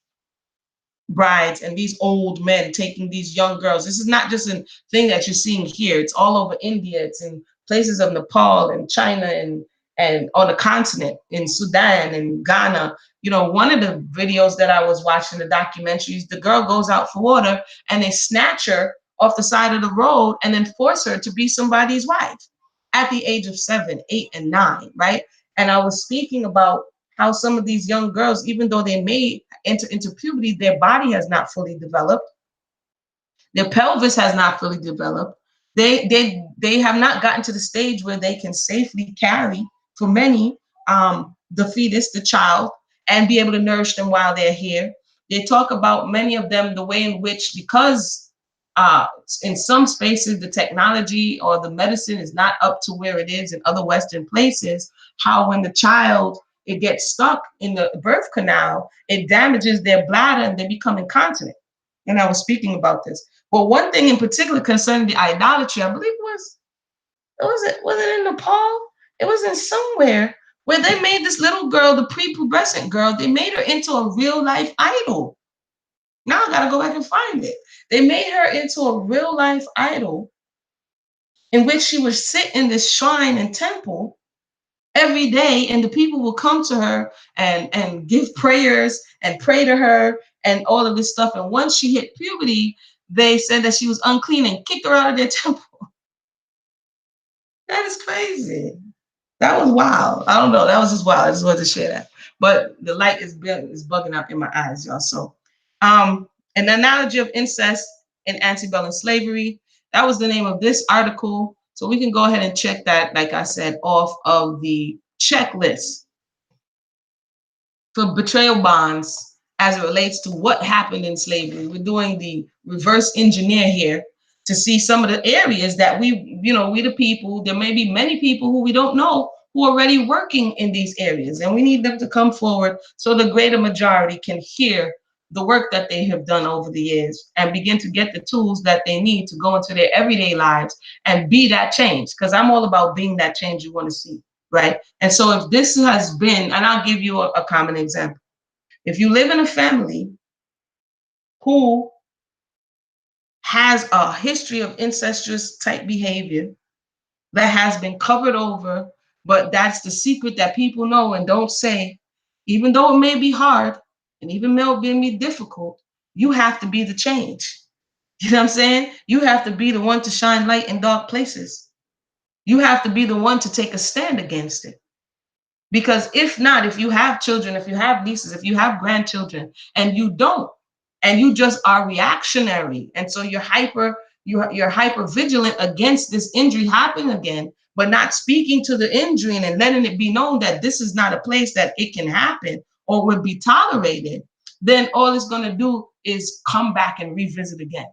brides and these old men taking these young girls. This is not just a thing that you're seeing here. It's all over India. It's in places of Nepal and China and on the continent in Sudan and Ghana. One of the videos that I was watching, the documentaries, the girl goes out for water and they snatch her off the side of the road and then force her to be somebody's wife at the age of 7, 8, and 9, right? And I was speaking about how some of these young girls, even though they may enter into puberty, their body has not fully developed. Their pelvis has not fully developed. They have not gotten to the stage where they can safely carry, for many, the fetus, the child, and be able to nourish them while they're here. They talk about many of them, the way in which, because in some spaces the technology or the medicine is not up to where it is in other Western places, how when the child it gets stuck in the birth canal, it damages their bladder and they become incontinent. And I was speaking about this. But one thing in particular concerning the idolatry, I believe was it in Nepal? It was in somewhere where they made this little girl, the prepubescent girl, they made her into a real life idol. Now I gotta go back and find it. They made her into a real life idol in which she would sit in this shrine and temple every day, and the people will come to her and give prayers and pray to her and all of this stuff. And once she hit puberty, they said that she was unclean and kicked her out of their temple. That is crazy. That was wild. I don't know. That was just wild. I just wanted to share that. But the light is bugging out in my eyes, y'all. So, an analogy of incest in antebellum slavery. That was the name of this article. So we can go ahead and check that, like I said, off of the checklist for betrayal bonds as it relates to what happened in slavery. We're doing the reverse engineer here to see some of the areas that we the people, there may be many people who we don't know who are already working in these areas, and we need them to come forward so the greater majority can hear the work that they have done over the years and begin to get the tools that they need to go into their everyday lives and be that change. Because I'm all about being that change you want to see, right? And so if this has been, and I'll give you a common example. If you live in a family who has a history of incestuous type behavior that has been covered over, but that's the secret that people know and don't say, even though it may be hard and even though it may be difficult, you have to be the change. You know what I'm saying? You have to be the one to shine light in dark places. You have to be the one to take a stand against it. Because if not, if you have children, if you have nieces, if you have grandchildren, and you don't, and you just are reactionary, and so you're hyper vigilant against this injury happening again, but not speaking to the injury and letting it be known that this is not a place that it can happen or would be tolerated, then all it's going to do is come back and revisit again.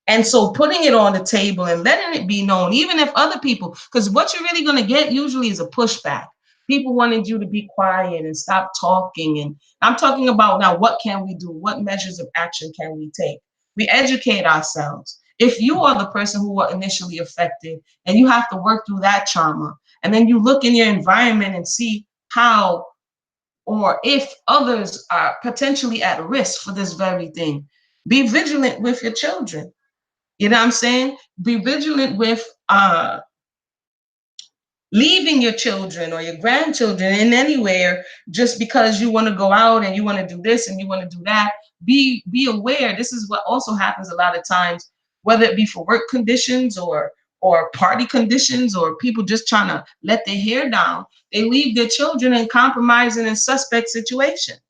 And so putting it on the table and letting it be known, even if other people, because what you're really going to get usually is a pushback. People wanted you to be quiet and stop talking. And I'm talking about now, what can we do? What measures of action can we take? We educate ourselves. If you are the person who was initially affected and you have to work through that trauma, and then you look in your environment and see how or if others are potentially at risk for this very thing, be vigilant with your children. You know what I'm saying? Be vigilant with leaving your children or your grandchildren in anywhere just because you want to go out and you want to do this and you want to do that. Be aware. This is what also happens a lot of times, whether it be for work conditions or party conditions or people just trying to let their hair down. They leave their children in compromising and suspect situations.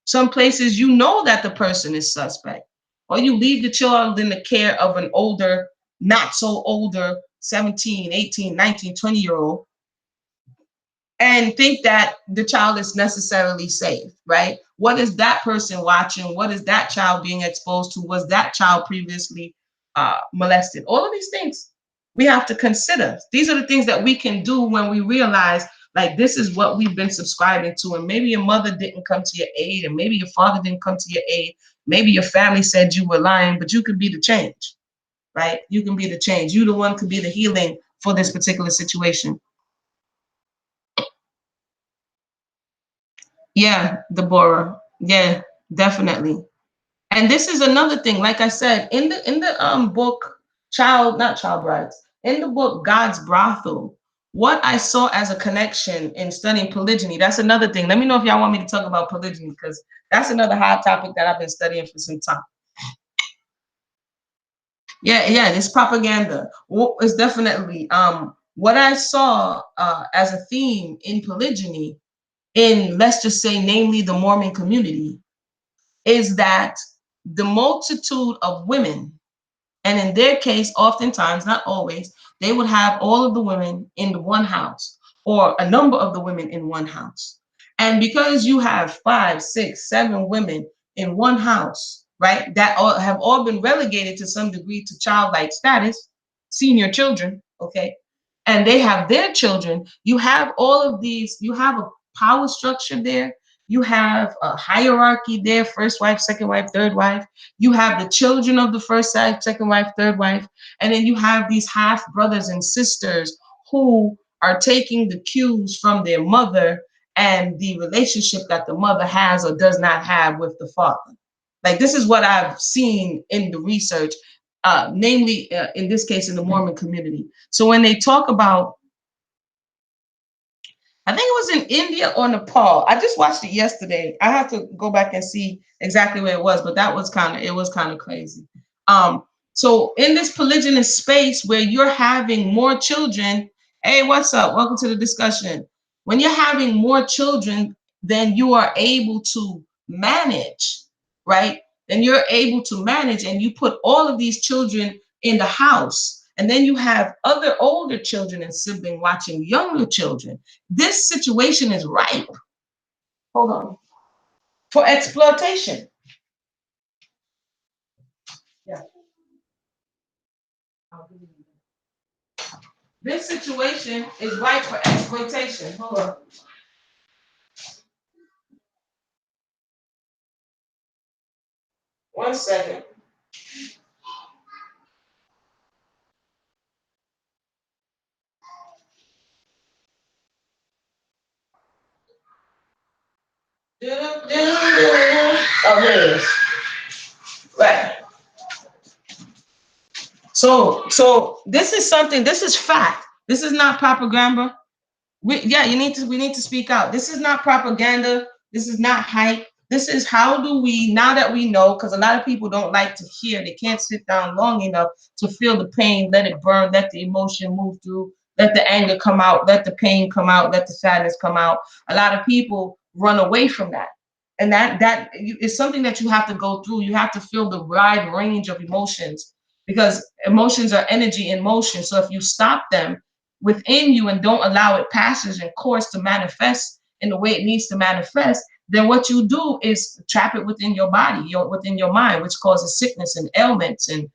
Some places you know that the person is suspect, or you leave the child in the care of an older, not so older 17, 18, 19, 20-year-old and think that the child is necessarily safe, right? What is that person watching? What is that child being exposed to? Was that child previously molested? All of these things we have to consider. These are the things that we can do when we realize Like, this is what we've been subscribing to. And maybe your mother didn't come to your aid, and maybe your father didn't come to your aid. Maybe your family said you were lying, but you could be the change, right? You can be the change. You the one could be the healing for this particular situation. Yeah, Deborah. Yeah, definitely. And this is another thing, like I said, in the book not Child Brides, in the book God's Brothel, what I saw as a connection in studying polygyny, that's another thing. Let me know if y'all want me to talk about polygyny, because that's another hot topic that I've been studying for some time. Yeah, it's propaganda. It's definitely what I saw as a theme in polygyny, in, let's just say, namely the Mormon community, is that the multitude of women, and in their case, oftentimes, not always, they would have all of the women in the one house, or a number of the women in one house. And because you have 5, 6, 7 women in one house, right, that have all been relegated to some degree to childlike status, senior children, okay, and they have their children, you have all of these, you have a power structure there, you have a hierarchy there: first wife, second wife, third wife. You have the children of the first wife, second wife, third wife, and then you have these half brothers and sisters who are taking the cues from their mother and the relationship that the mother has or does not have with the father. Like, this is what I've seen in the research, namely, in this case, in the Mormon community. So when they talk about, I think it was in India or Nepal. I just watched it yesterday. I have to go back and see exactly where it was, but it was kind of crazy. So in this polygynous space where you're having more children, hey, what's up? Welcome to the discussion. When you're having more children than you are able to manage, right? Then you're able to manage, and you put all of these children in the house. And then you have other older children and sibling watching younger children. This situation is ripe, hold on, for exploitation. Yeah. This situation is ripe for exploitation. Hold on. One second. Oh, here it is. Right. So this is something, this is fact. This is not propaganda. We need to speak out. This is not propaganda. This is not hype. This is, how do we, now that we know, because a lot of people don't like to hear, they can't sit down long enough to feel the pain, let it burn, let the emotion move through, let the anger come out, let the pain come out, let the sadness come out. A lot of people run away from that. And that is something that you have to go through. You have to feel the wide range of emotions, because emotions are energy in motion. So if you stop them within you and don't allow it passage and course to manifest in the way it needs to manifest, then what you do is trap it within your body, within your mind, which causes sickness and ailments and,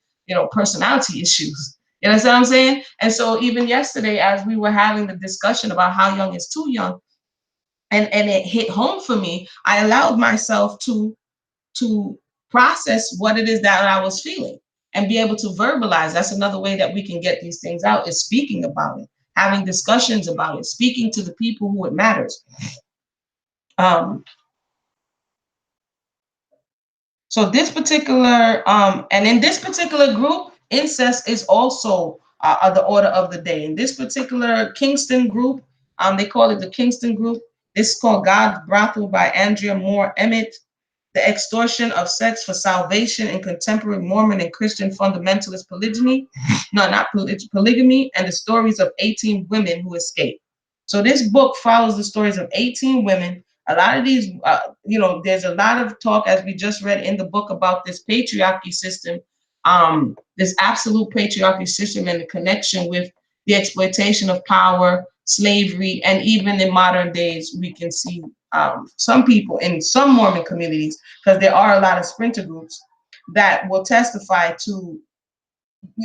personality issues. You know what I'm saying? And so even yesterday, as we were having the discussion about how young is too young, and it hit home for me, I allowed myself to process what it is that I was feeling and be able to verbalize. That's another way that we can get these things out, is speaking about it, having discussions about it, speaking to the people who it matters. Um, so this particular, and in this particular group, incest is also the order of the day. In this particular Kingston group, they call it the Kingston group. This is called God's Brothel by Andrea Moore Emmett. The extortion of sex for salvation in contemporary Mormon and Christian fundamentalist polygyny, no, not polygamy, and the stories of 18 women who escaped. So this book follows the stories of 18 women. A lot of these, there's a lot of talk, as we just read in the book, about this patriarchy system, this absolute patriarchy system, and the connection with the exploitation of power, slavery, and even in modern days, we can see some people in some Mormon communities, because there are a lot of sprinter groups that will testify to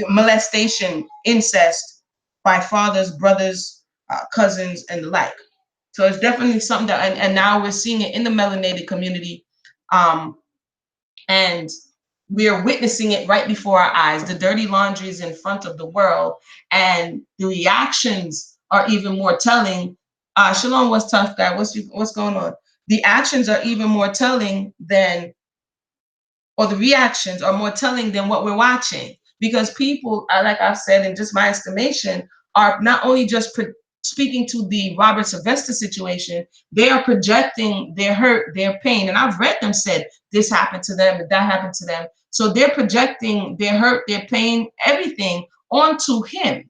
molestation, incest by fathers, brothers, cousins, and the like. So it's definitely something that, and now we're seeing it in the melinated community. And we are witnessing it right before our eyes. The dirty laundry is in front of the world, and the reactions are even more telling. Shalom, what's tough, guy? What's going on? The actions are even more telling than, or the reactions are more telling than what we're watching, because people, like I've said, in just my estimation, are not only just speaking to the Robert Sylvester situation, they are projecting their hurt, their pain. And I've read them said this happened to them, that happened to them. So they're projecting their hurt, their pain, everything onto him,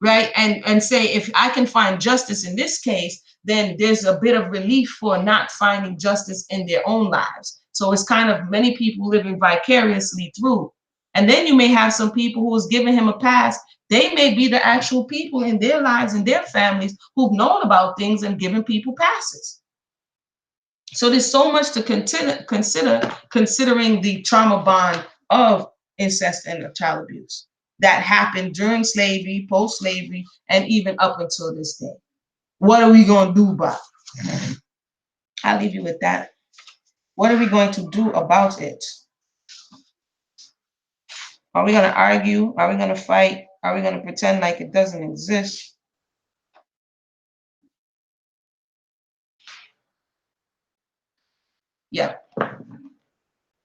right? And say, if I can find justice in this case, then there's a bit of relief for not finding justice in their own lives. So it's kind of many people living vicariously through. And then you may have some people who is giving him a pass. They may be the actual people in their lives and their families who've known about things and given people passes. So there's so much to considering the trauma bond of incest and child abuse that happened during slavery, post-slavery, and even up until this day. What are we going to do about it? I'll leave you with that. What are we going to do about it? Are we going to argue? Are we going to fight? Are we going to pretend like it doesn't exist? Yeah.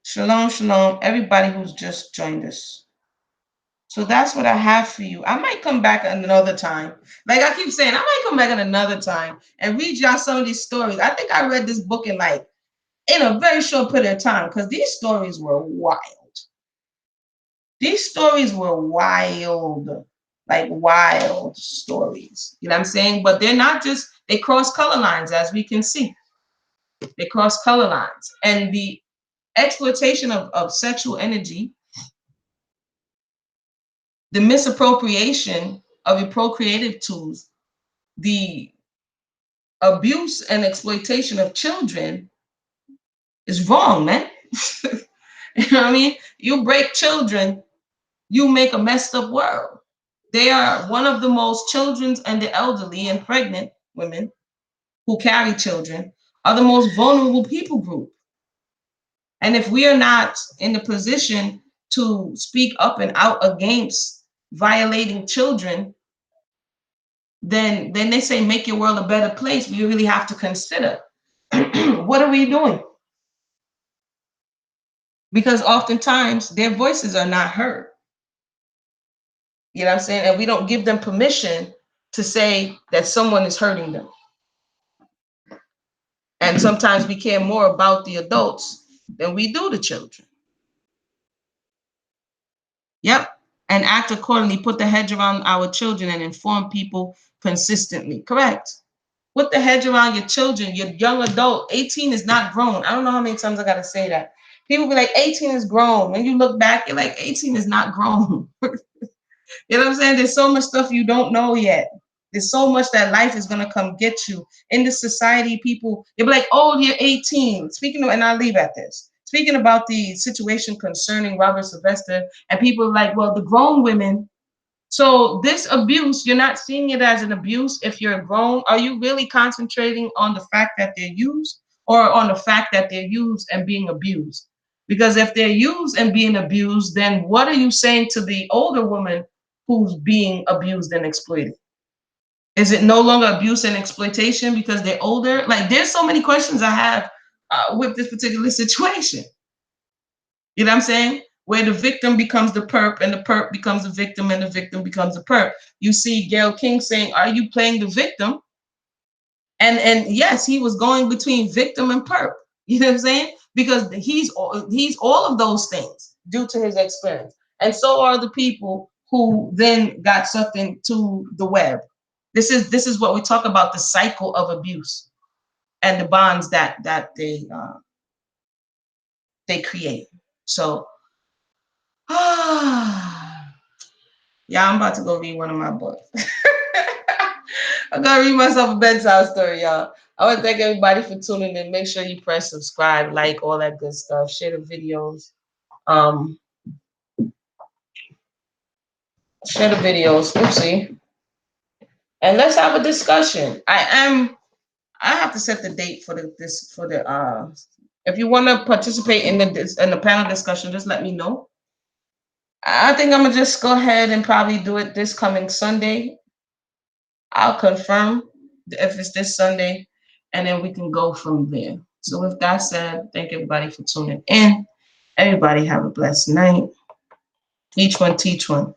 Shalom, shalom, everybody who's just joined us. So that's what I have for you. I might come back another time. Like I keep saying, I might come back at another time and read y'all some of these stories. I think I read this book in a very short period of time, because these stories were wild. These stories were wild, like wild stories. You know what I'm saying? But they're not just, they cross color lines, as we can see. They cross color lines. And the exploitation of sexual energy, the misappropriation of your procreative tools, the abuse and exploitation of children is wrong, man. You know what I mean? You break children, you make a messed up world. They are one of the most, children and the elderly and pregnant women who carry children are the most vulnerable people group. And if we are not in the position to speak up and out against violating children, then they say make your world a better place. We really have to consider what are we doing? Because oftentimes their voices are not heard. You know what I'm saying? And we don't give them permission to say that someone is hurting them. And sometimes we care more about the adults than we do the children. Yep. And act accordingly, put the hedge around our children and inform people consistently. Correct. Put the hedge around your children, your young adult. 18 is not grown. I don't know how many times I got to say that. People be like, 18 is grown. When you look back, you're like, 18 is not grown. You know what I'm saying? There's so much stuff you don't know yet. There's so much that life is gonna come get you. In this society, people, they'll be like, oh, you're 18. Speaking of, and I'll leave at this. Speaking about the situation concerning Robert Sylvester, and people are like, well, the grown women. So this abuse, you're not seeing it as an abuse if you're grown. Are you really concentrating on the fact that they're used, or on the fact that they're used and being abused? Because if they're used and being abused, then what are you saying to the older woman who's being abused and exploited? Is it no longer abuse and exploitation because they're older? Like, there's so many questions I have with this particular situation. You know what I'm saying? Where the victim becomes the perp, and the perp becomes the victim, and the victim becomes the perp. You see Gayle King saying, are you playing the victim? And yes, he was going between victim and perp. You know what I'm saying? Because he's all of those things due to his experience. And so are the people who then got sucked into the web. This is what we talk about, the cycle of abuse and the bonds that they create. So yeah, I'm about to go read one of my books. I'm gonna read myself a bedtime story, y'all. I want to thank everybody for tuning in. Make sure you press subscribe, like, all that good stuff. Share the videos. Share the videos. Oopsie. And let's have a discussion. I am I have to set the date for the if you want to participate in the panel discussion, just let me know. I think I'm gonna just go ahead and probably do it this coming Sunday. I'll confirm if it's this Sunday, and then we can go from there. So with that said, thank everybody for tuning in. Everybody have a blessed night. Each one teach one.